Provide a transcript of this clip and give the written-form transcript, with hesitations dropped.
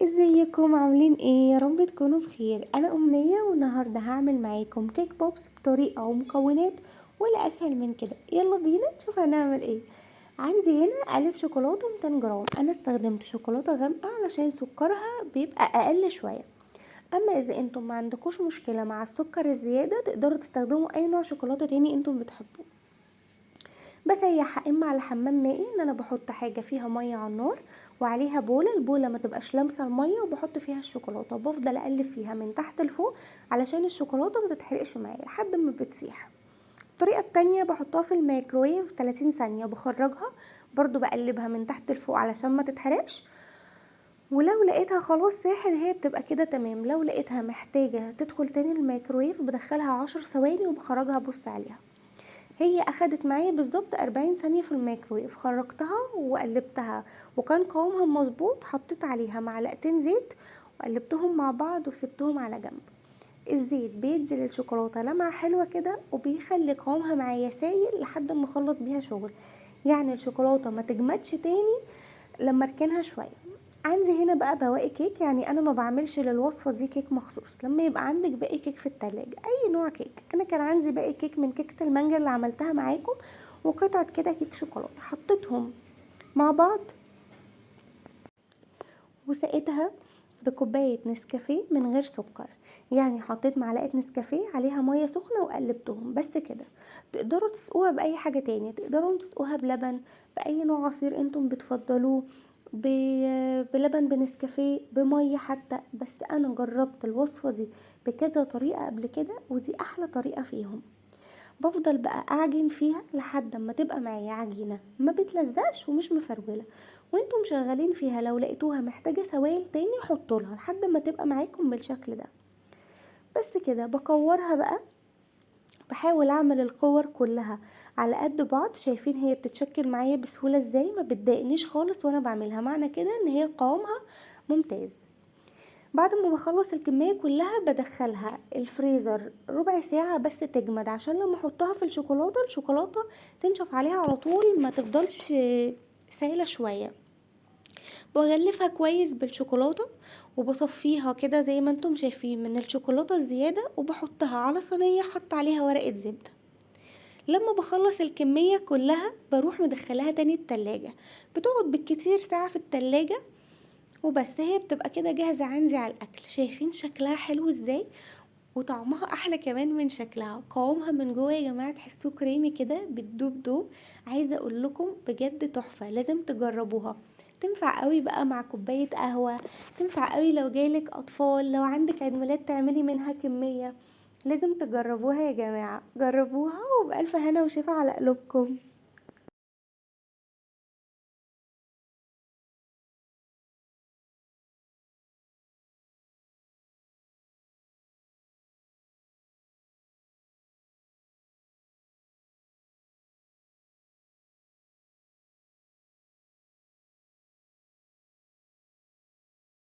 ازيكم عاملين ايه؟ يا رب تكونوا بخير. انا امنية والنهاردة هعمل معاكم كيك بوبس بطريقة ومكونات ولا اسهل من كده. يلا بينا نشوف هنعمل ايه. عندي هنا قالب شوكولاتة 200 جرام. انا استخدمت شوكولاتة غامقة علشان سكرها بيبقى اقل شوية. اما اذا انتم ما عندكوش مشكلة مع السكر الزيادة تقدروا تستخدموا اي نوع شوكولاتة تاني انتم بتحبوه. بسيح اما على حمام مائي ان انا بحط حاجه فيها ميه على النار وعليها البوله ما تبقاش لامسه الميه، وبحط فيها الشوكولاته وبفضل اقلب فيها من تحت لفوق علشان الشوكولاته ما تتحرقش معايا لحد ما بتسيح. الطريقه التانية بحطها في الميكرويف 30 ثانيه، بخرجها برضو بقلبها من تحت لفوق علشان ما تتحرقش. ولو لقيتها خلاص ساحت هي بتبقى كده تمام. لو لقيتها محتاجه تدخل تاني الميكرويف بدخلها 10 ثواني وبخرجها بص عليها. هي اخدت معايا بالظبط 40 ثانية في الميكرويف. خرجتها وقلبتها وكان قوامها مظبوط. حطيت عليها معلقتين زيت وقلبتهم مع بعض وسبتهم على جنب. الزيت بيدي للشوكولاتة لمعة حلوة كده وبيخلي قوامها معايا سايل لحد ما اخلص بيها شغل، يعني الشوكولاتة ما تجمدش تاني لما اركنها شوية. عندي هنا بقى بواقي كيك، يعني انا ما بعملش للوصفة دي كيك مخصوص. لما يبقى عندك باقي كيك في التلاجة اي نوع كيك، انا كان عندي باقي كيك من كيكة المانجا اللي عملتها معاكم وقطعة كده كيك شوكولاتة، حطيتهم مع بعض وسقيتها بكوباية نسكافيه من غير سكر. يعني حطيت معلقة نسكافيه عليها مية سخنة وقلبتهم بس كده. تقدروا تسقوها بأي حاجة تانية، تقدروا تسقوها بلبن، بأي نوع عصير انتم بتفضلوه، بلبن، بنسكافيه، بمية حتى. بس انا جربت الوصفة دي بكذا طريقة قبل كده ودي احلى طريقة فيهم. بفضل بقى اعجن فيها لحد ما تبقى معايا عجينه ما بتلزقش ومش مفروله. وانتم شغالين فيها لو لقيتوها محتاجه سوائل تاني حطولها لحد ما تبقى معاكم بالشكل ده. بس كده بكورها بقى. بحاول اعمل الكور كلها على قد بعض. شايفين هي بتتشكل معايا بسهوله ازاي؟ ما بتضايقنيش خالص وانا بعملها، معنى كده ان هي قوامها ممتاز. بعد ما بخلص الكمية كلها بدخلها الفريزر ربع ساعة بس تجمد، عشان لما احطها في الشوكولاتة تنشف عليها على طول، ما تفضلش سايلة شوية. بغلفها كويس بالشوكولاتة وبصفيها كده زي ما انتم شايفين من الشوكولاتة الزيادة، وبحطها على صينية حط عليها ورقة زبدة. لما بخلص الكمية كلها بروح مدخلها تاني التلاجة، بتقعد بالكتير ساعة في التلاجة وبس. هي بتبقى كده جاهزة عندي على الاكل. شايفين شكلها حلو ازاي؟ وطعمها احلى كمان من شكلها. قوامها من جوه يا جماعه تحسوه كريمي كده بتدوب دوب. عايزه اقول لكم بجد تحفه، لازم تجربوها. تنفع قوي بقى مع كوبايه قهوه، تنفع قوي لو جايلك اطفال، لو عندك عيد ميلاد تعملي منها كميه. لازم تجربوها يا جماعه، جربوها وبألف هنا وشفا على قلوبكم.